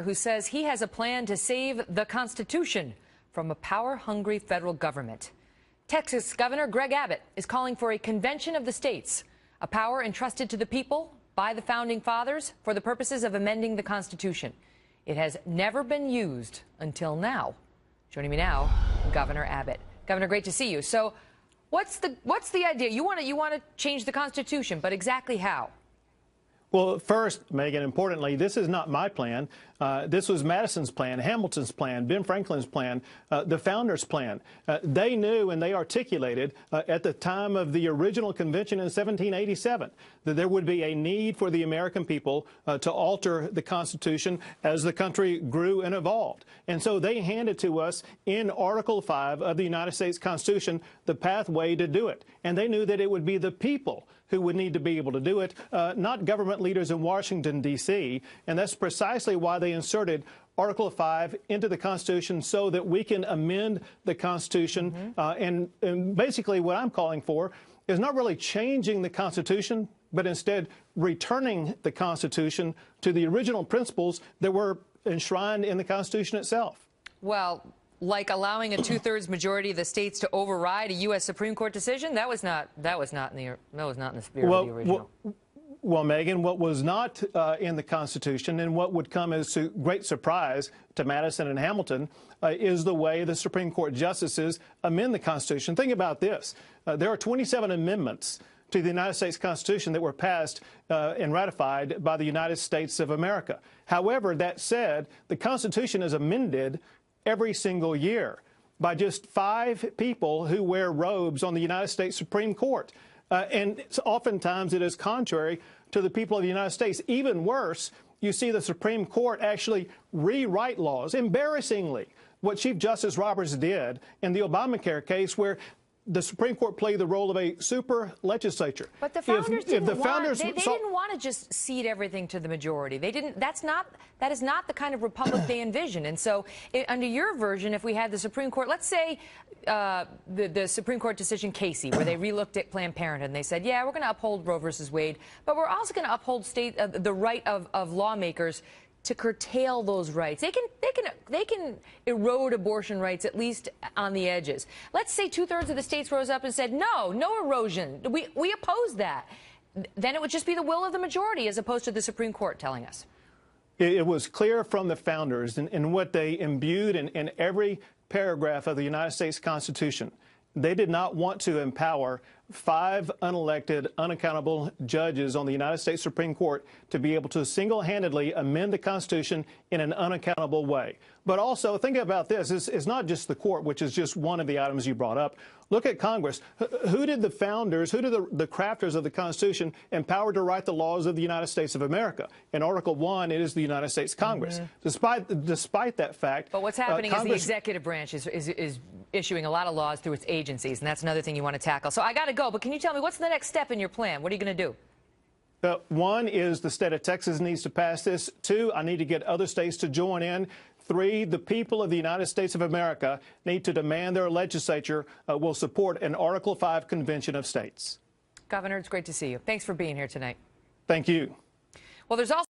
who says he has a plan to save the Constitution from a power-hungry federal government. Texas Governor Greg Abbott is calling for a convention of the states, a power entrusted to the people by the Founding Fathers for the purposes of amending the Constitution. It has never been used until now. Joining me now, Governor Abbott. Governor, great to see you. So what's the idea? You want to change the Constitution, but exactly how? Well, first, Megan, importantly, this is not my plan. This was Madison's plan, Hamilton's plan, Ben Franklin's plan, the founders' plan. They knew and they articulated at the time of the original convention in 1787 that there would be a need for the American people to alter the Constitution as the country grew and evolved. And so they handed to us in Article 5 of the United States Constitution the pathway to do it. And they knew that it would be the people who would need to be able to do it, not government leaders in Washington, D.C. And that's precisely why they inserted Article 5 into the Constitution so that we can amend the Constitution. And basically what I'm calling for is not really changing the Constitution, but instead returning the Constitution to the original principles that were enshrined in the Constitution itself. Well, like allowing a two-thirds majority of the states to override a U.S. Supreme Court decision? That was not in the spirit of the original. Well, Megan, what was not in the Constitution and what would come as a great surprise to Madison and Hamilton is the way the Supreme Court justices amend the Constitution. Think about this. There are 27 amendments to the United States Constitution that were passed and ratified by the United States of America. However, that said, the Constitution is amended every single year by just 5 people who wear robes on the United States Supreme Court. And oftentimes it is contrary to the people of the United States. Even worse, you see the Supreme Court actually rewrite laws. Embarrassingly, what Chief Justice Roberts did in the Obamacare case, where the Supreme Court played the role of a super legislature. But the founders didn't want to just cede everything to the majority. They didn't. That is not the kind of republic they envision. And so, under your version, if we had the Supreme Court, let's say the Supreme Court decision Casey, where they relooked at Planned Parenthood and they said, yeah, we're going to uphold Roe versus Wade, but we're also going to uphold the right of lawmakers to curtail those rights. They can erode abortion rights, at least on the edges. Let's say two-thirds of the states rose up and said, no erosion. We oppose that. Then it would just be the will of the majority as opposed to the Supreme Court telling us. It was clear from the founders and what they imbued in every paragraph of the United States Constitution. They did not want to empower 5 unelected, unaccountable judges on the United States Supreme Court to be able to single-handedly amend the Constitution in an unaccountable way. But also, think about this. It's not just the court, which is just one of the items you brought up. Look at Congress. Who did the founders, who did the crafters of the Constitution empower to write the laws of the United States of America? In Article 1, it is the United States Congress. Despite that fact. But what's happening is the executive branch is issuing a lot of laws through its agencies, and that's another thing you want to tackle. So I got to go, but can you tell me what's the next step in your plan? What are you going to do? 1 is the state of Texas needs to pass this. 2, I need to get other states to join in. 3, the people of the United States of America need to demand their legislature will support an Article 5 convention of states. Governor, it's great to see you. Thanks for being here tonight. Thank you. Well, there's also